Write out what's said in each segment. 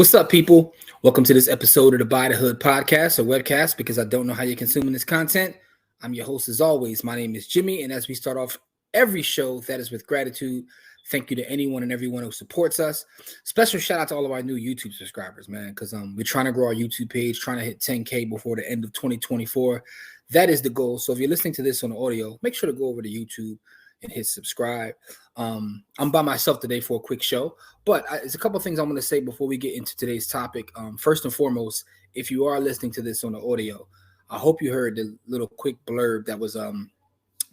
What's up, people? Welcome to this episode of the Buy the Hood podcast or webcast because I don't know how you're consuming this content. I'm your host as always. My name is Jimmy, and as we start off every show, that is with gratitude. Thank you to anyone and everyone who supports us. Special shout out to all of our new YouTube subscribers, man, because we're trying to grow our YouTube page, trying to hit 10K before the end of 2024. That is the goal. So if you're listening to this on audio, make sure to go over to YouTube and hit subscribe. I'm by myself today for a quick show, but there's a couple of things I'm going to say before we get into today's topic. First and foremost, if you are listening to this on the audio, I hope you heard the little quick blurb that was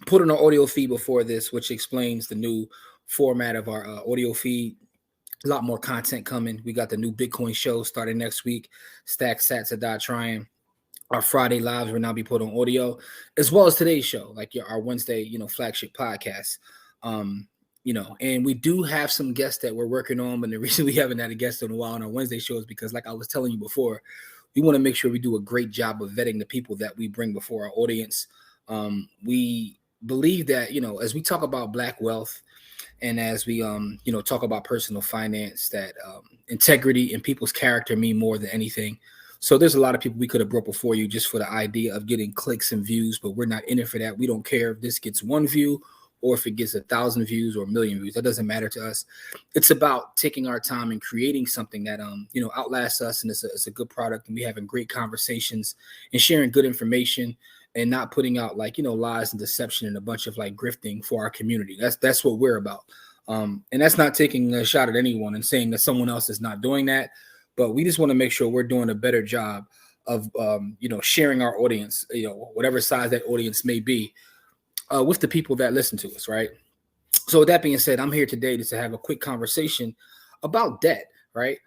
put on our audio feed before this, which explains the new format of our audio feed. A lot more content coming. We got the new Bitcoin show starting next week. Stack Sats or Die Trying. Our Friday lives will now be put on audio, as well as today's show, like our Wednesday, flagship podcast. And we do have some guests that we're working on, but the reason we haven't had a guest in a while on our Wednesday show is because, like I was telling you before, we want to make sure we do a great job of vetting the people that we bring before our audience. We believe that, as we talk about Black wealth and as we, talk about personal finance, that integrity and people's character mean more than anything. So there's a lot of people we could have brought before you just for the idea of getting clicks and views, but we're not in it for that. We don't care if this gets 1 view or if it gets 1,000 views or 1,000,000 views. That doesn't matter to us. It's about taking our time and creating something that, outlasts us. And it's a good product. And we having great conversations and sharing good information and not putting out lies and deception and a bunch of grifting for our community. That's what we're about. And that's not taking a shot at anyone and saying that someone else is not doing that. But we just want to make sure we're doing a better job of, sharing our audience, whatever size that audience may be, with the people that listen to us, right? So with that being said, I'm here today just to have a quick conversation about debt, right?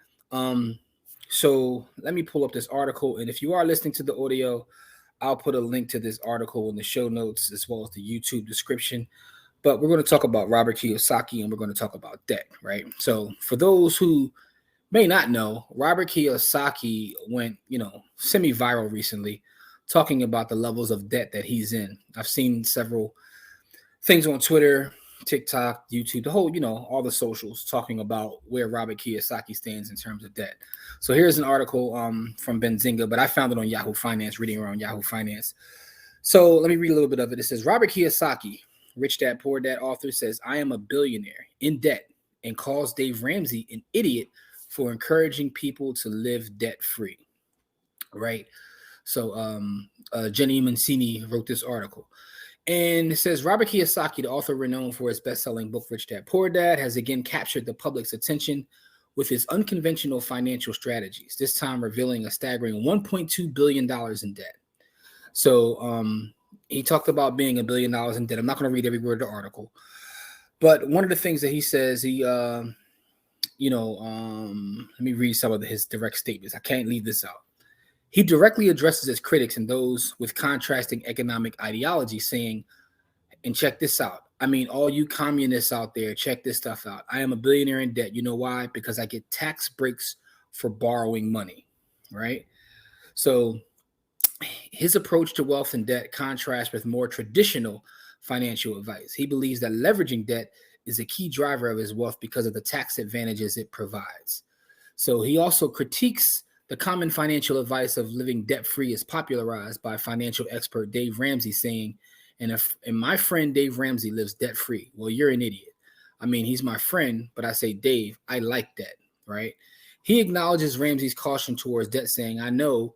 So let me pull up this article. And if you are listening to the audio, I'll put a link to this article in the show notes as well as the YouTube description. But we're going to talk about Robert Kiyosaki and we're going to talk about debt, right? So for those who may not know, Robert Kiyosaki went, semi-viral recently, talking about the levels of debt that he's in. I've seen several things on Twitter, TikTok, YouTube, the whole, all the socials talking about where Robert Kiyosaki stands in terms of debt. So here's an article from Benzinga, but I found it on Yahoo Finance, reading around Yahoo Finance. So let me read a little bit of it. It says, Robert Kiyosaki, Rich Dad, Poor Dad author, says, I am a billionaire in debt and calls Dave Ramsey an idiot for encouraging people to live debt-free, right? So Jenny Mancini wrote this article. And it says, Robert Kiyosaki, the author renowned for his best-selling book, Rich Dad, Poor Dad, has again captured the public's attention with his unconventional financial strategies, this time revealing a staggering $1.2 billion in debt. So he talked about being $1 billion in debt. I'm not going to read every word of the article. But one of the things that he says, let me read some of his direct statements. I can't leave this out. He directly addresses his critics and those with contrasting economic ideology, saying, and check this out. I mean, all you communists out there, check this stuff out. I am a billionaire in debt. You know why? Because I get tax breaks for borrowing money, right? So his approach to wealth and debt contrasts with more traditional financial advice. He believes that leveraging debt is a key driver of his wealth because of the tax advantages it provides. So he also critiques the common financial advice of living debt-free as popularized by financial expert Dave Ramsey, saying, and my friend Dave Ramsey lives debt-free. Well, you're an idiot. I mean, he's my friend, but I say, Dave, I like debt, right? He acknowledges Ramsey's caution towards debt, saying, I know,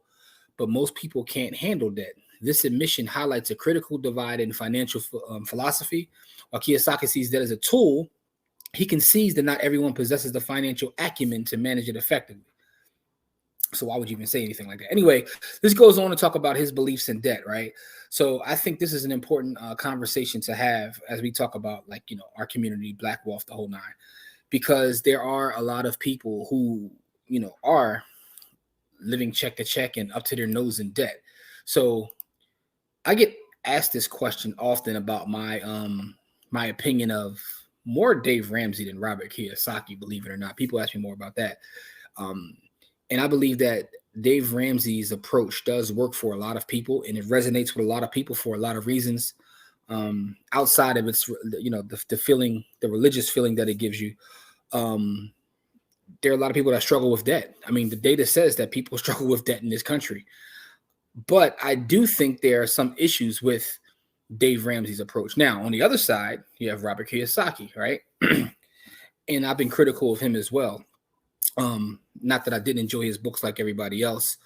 but most people can't handle debt. This admission highlights a critical divide in financial philosophy. While Kiyosaki sees debt as a tool, he concedes that not everyone possesses the financial acumen to manage it effectively. So why would you even say anything like that? Anyway, this goes on to talk about his beliefs in debt, right? So I think this is an important conversation to have as we talk about, our community, Black wealth, the whole nine, because there are a lot of people who, are living check to check and up to their nose in debt. So I get asked this question often about my opinion of more Dave Ramsey than Robert Kiyosaki, believe it or not. People ask me more about that. And I believe that Dave Ramsey's approach does work for a lot of people, and it resonates with a lot of people for a lot of reasons. Outside of its, the feeling, the religious feeling that it gives you. there are a lot of people that struggle with debt. I mean, the data says that people struggle with debt in this country. But I do think there are some issues with Dave Ramsey's approach. Now, on the other side, you have Robert Kiyosaki, right? And I've been critical of him as well. Not that I didn't enjoy his books like everybody else.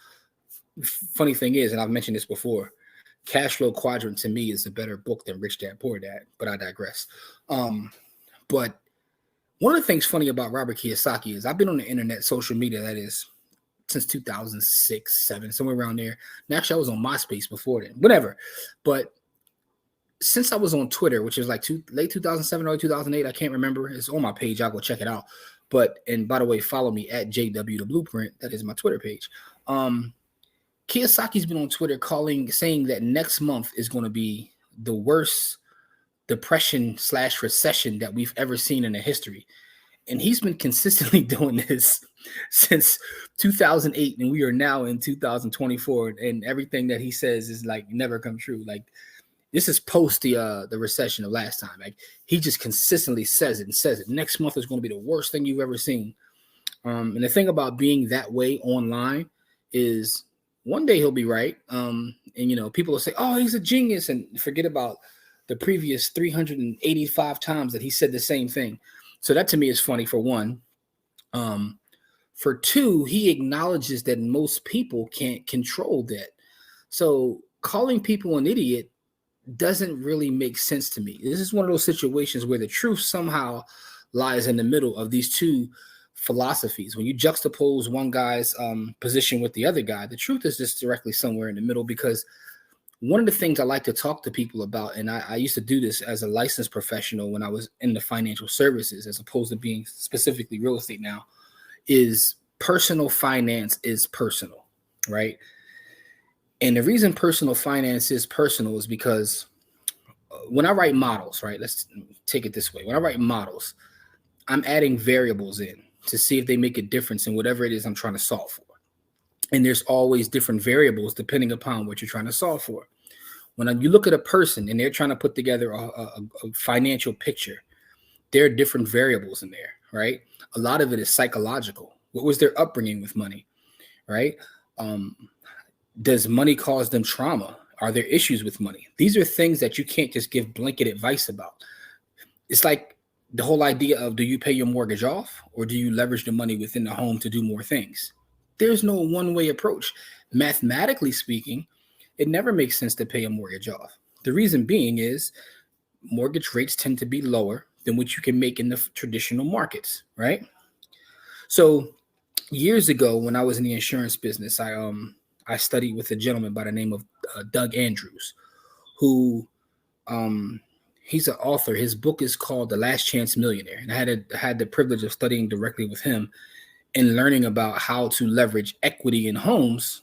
Funny thing is, and I've mentioned this before, Cash Flow Quadrant to me is a better book than Rich Dad Poor Dad, but I digress. But one of the things funny about Robert Kiyosaki is I've been on the internet, social media, that is, since 2006, 7, somewhere around there. And actually, I was on MySpace before then, whatever. But since I was on Twitter, which is like late 2007, early 2008, I can't remember. It's on my page. I'll go check it out. And by the way, follow me at JW the Blueprint. That is my Twitter page. Kiyosaki's been on Twitter saying that next month is going to be the worst depression/recession that we've ever seen in the history. And he's been consistently doing this since 2008, and we are now in 2024, and everything that he says is like never come true. Like, this is post the recession of last time. Like, he just consistently says it. Next month is going to be the worst thing you've ever seen. And the thing about being that way online is one day he'll be right. And people will say, "Oh, he's a genius," and forget about the previous 385 times that he said the same thing. So that to me is funny, for one. For two, he acknowledges that most people can't control debt. So calling people an idiot doesn't really make sense to me. This is one of those situations where the truth somehow lies in the middle of these two philosophies. When you juxtapose one guy's position with the other guy, the truth is just directly somewhere in the middle, because one of the things I like to talk to people about, and I used to do this as a licensed professional when I was in the financial services, as opposed to being specifically real estate now, is personal finance is personal, right? And the reason personal finance is personal is because when I write models, right, let's take it this way. When I write models, I'm adding variables in to see if they make a difference in whatever it is I'm trying to solve for. And there's always different variables depending upon what you're trying to solve for. When you look at a person and they're trying to put together a financial picture, there are different variables in there, right? A lot of it is psychological. What was their upbringing with money, right? Does money cause them trauma? Are there issues with money? These are things that you can't just give blanket advice about. It's like the whole idea of, do you pay your mortgage off, or do you leverage the money within the home to do more things? There's no one-way approach. Mathematically speaking, it never makes sense to pay a mortgage off. The reason being is mortgage rates tend to be lower than what you can make in the traditional markets, right? So years ago, when I was in the insurance business, I studied with a gentleman by the name of Doug Andrews, who he's an author. His book is called The Last Chance Millionaire. And I had the privilege of studying directly with him and learning about how to leverage equity in homes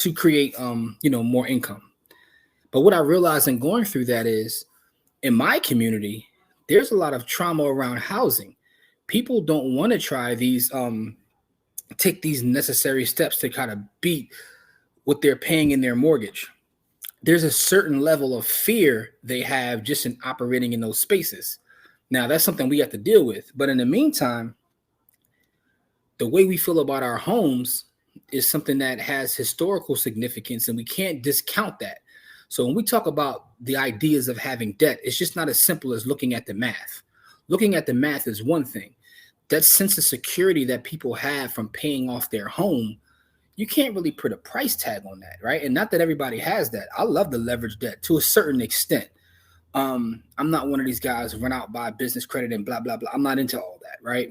to create, more income. But what I realized in going through that is, in my community, there's a lot of trauma around housing. People don't want to try these, take these necessary steps to kind of beat what they're paying in their mortgage. There's a certain level of fear they have just in operating in those spaces. Now, that's something we have to deal with. But in the meantime, the way we feel about our homes is something that has historical significance, and we can't discount that. So when we talk about the ideas of having debt, it's just not as simple as looking at the math. Looking at the math is one thing. That sense of security that people have from paying off their home, you can't really put a price tag on that, right? And not that everybody has that. I love the leverage debt to a certain extent. I'm not one of these guys who run out, buy business credit and blah, blah, blah. I'm not into all that, right?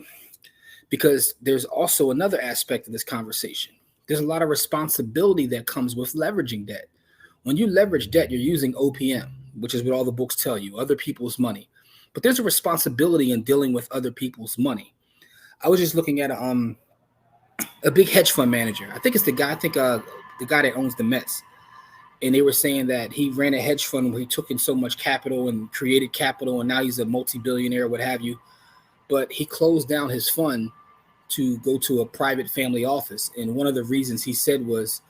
Because there's also another aspect of this conversation. There's a lot of responsibility that comes with leveraging debt. When you leverage debt, you're using OPM, which is what all the books tell you, other people's money. But there's a responsibility in dealing with other people's money. I was just looking at a big hedge fund manager. I think it's the guy that owns the Mets. And they were saying that he ran a hedge fund where he took in so much capital and created capital, and now he's a multi-billionaire, what have you. But he closed down his fund to go to a private family office. And one of the reasons he said was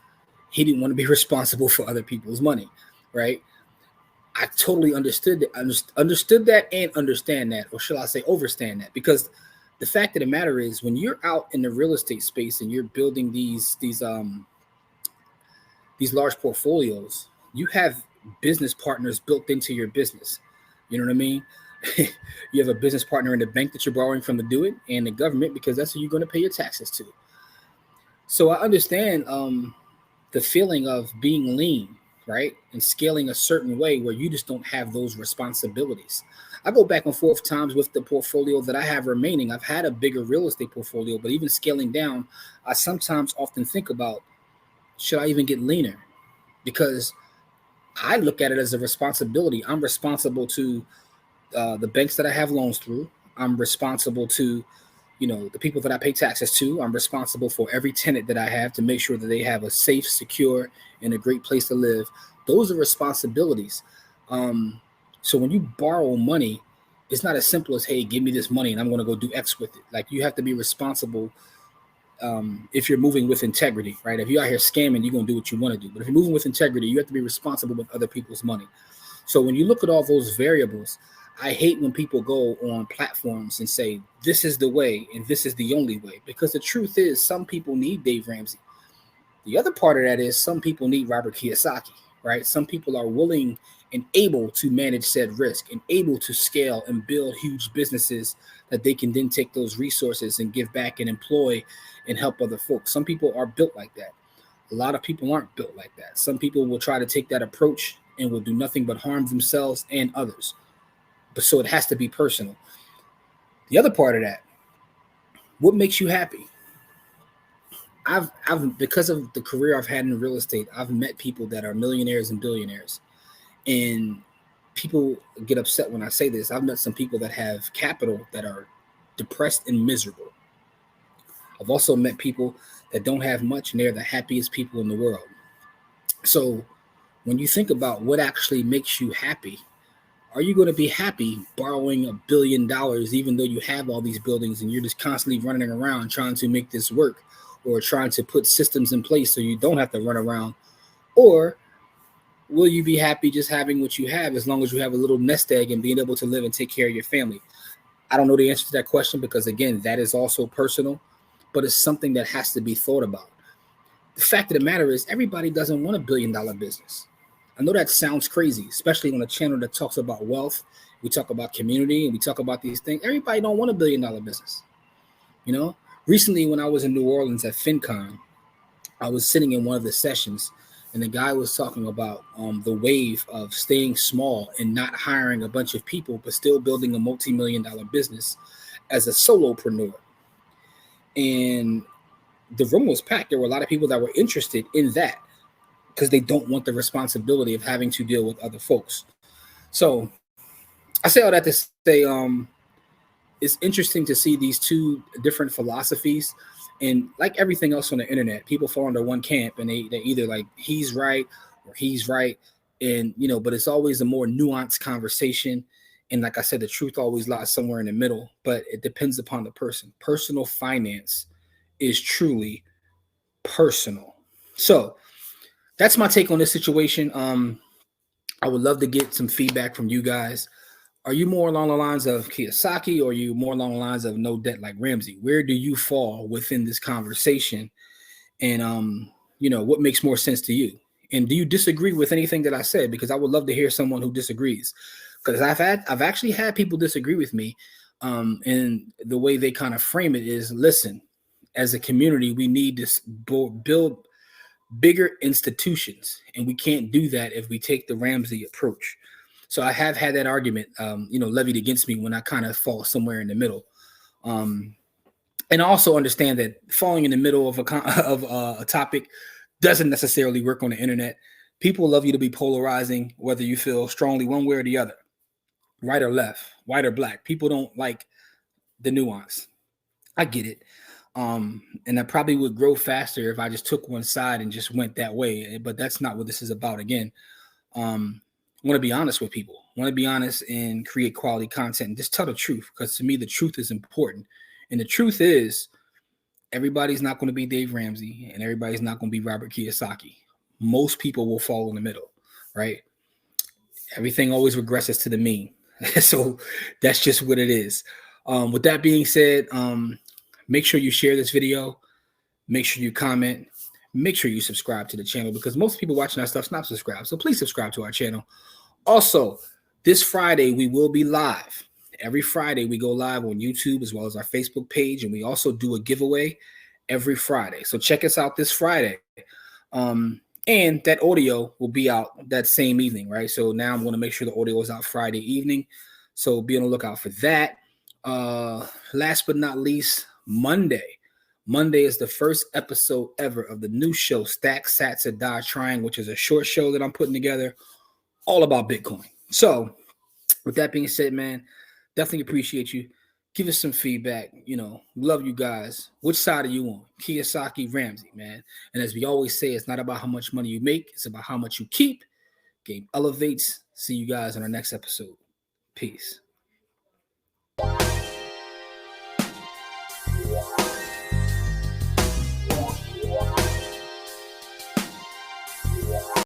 he didn't want to be responsible for other people's money, right? I totally understood that and understand that, or shall I say overstand that, because The fact of the matter is, when you're out in the real estate space and you're building these large portfolios, you have business partners built into your business. You know what I mean? You have a business partner in the bank that you're borrowing from to do it, and the government, because that's who you're going to pay your taxes to. So I understand the feeling of being lean, right? And scaling a certain way where you just don't have those responsibilities. I go back and forth times with the portfolio that I have remaining. I've had a bigger real estate portfolio, but even scaling down, I sometimes often think about, should I even get leaner? Because I look at it as a responsibility. I'm responsible to the banks that I have loans through. I'm responsible to, the people that I pay taxes to. I'm responsible for every tenant that I have to make sure that they have a safe, secure, and a great place to live. Those are responsibilities. So when you borrow money, it's not as simple as, hey, give me this money and I'm going to go do X with it. Like, you have to be responsible. If you're moving with integrity, right? If you're out here scamming, you're going to do what you want to do. But if you're moving with integrity, you have to be responsible with other people's money. So when you look at all those variables, I hate when people go on platforms and say, this is the way and this is the only way. Because the truth is, some people need Dave Ramsey. The other part of that is some people need Robert Kiyosaki, right? Some people are willing and able to manage said risk and able to scale and build huge businesses that they can then take those resources and give back and employ and help other folks. Some people are built like that. A lot of people aren't built like that. Some people will try to take that approach and will do nothing but harm themselves and others. But so it has to be personal. The other part of that, what makes you happy? I've because of the career I've had in real estate, I've met people that are millionaires and billionaires. And people get upset when I say this. I've met some people that have capital that are depressed and miserable. I've also met people that don't have much and they're the happiest people in the world. So when you think about what actually makes you happy, are you going to be happy borrowing $1 billion even though you have all these buildings and you're just constantly running around trying to make this work, or trying to put systems in place so you don't have to run around? Or will you be happy just having what you have as long as you have a little nest egg and being able to live and take care of your family? I don't know the answer to that question because, again, that is also personal, but it's something that has to be thought about. The fact of the matter is, everybody doesn't want $1 billion business. I know that sounds crazy, especially on a channel that talks about wealth. We talk about community and we talk about these things. Everybody don't want $1 billion business. Recently when I was in New Orleans at FinCon, I was sitting in one of the sessions and the guy was talking about the wave of staying small and not hiring a bunch of people, but still building a multi-million-dollar business as a solopreneur. And the room was packed. There were a lot of people that were interested in that because they don't want the responsibility of having to deal with other folks. So I say all that to say, it's interesting to see these two different philosophies. And like everything else on the internet, people fall under one camp and they're either like, he's right or he's right. And, but it's always a more nuanced conversation. And like I said, the truth always lies somewhere in the middle, but it depends upon the person. Personal finance is truly personal. So that's my take on this situation. I would love to get some feedback from you guys. Are you more along the lines of Kiyosaki, or are you more along the lines of no debt like Ramsey? Where do you fall within this conversation? And, what makes more sense to you? And do you disagree with anything that I said? Because I would love to hear someone who disagrees. Because I've actually had people disagree with me. And the way they kind of frame it is, listen, as a community, we need to build bigger institutions. And we can't do that if we take the Ramsey approach. So I have had that argument, levied against me when I kind of fall somewhere in the middle. And I also understand that falling in the middle of a topic doesn't necessarily work on the internet. People love you to be polarizing, whether you feel strongly one way or the other, right or left, white or black. People don't like the nuance. I get it. And I probably would grow faster if I just took one side and just went that way. But that's not what this is about. Again, I want to be honest with people. I want to be honest and create quality content and just tell the truth, because to me, the truth is important. And the truth is, everybody's not going to be Dave Ramsey and everybody's not going to be Robert Kiyosaki. Most people will fall in the middle, right? Everything always regresses to the mean. So that's just what it is. With that being said, make sure you share this video. Make sure you comment. Make sure you subscribe to the channel because most people watching our stuff's not subscribed. So please subscribe to our channel. Also, this Friday, we will be live. Every Friday, we go live on YouTube as well as our Facebook page. And we also do a giveaway every Friday. So check us out this Friday. And that audio will be out that same evening, right? So now I'm going to make sure the audio is out Friday evening. So be on the lookout for that. Last but not least, Monday. Monday is the first episode ever of the new show, Stack Sats and Die Trying, which is a short show that I'm putting together all about Bitcoin. So with that being said, man, definitely appreciate you. Give us some feedback. Love you guys. Which side are you on? Kiyosaki, Ramsey, man. And as we always say, it's not about how much money you make. It's about how much you keep. Game elevates. See you guys on our next episode. Peace.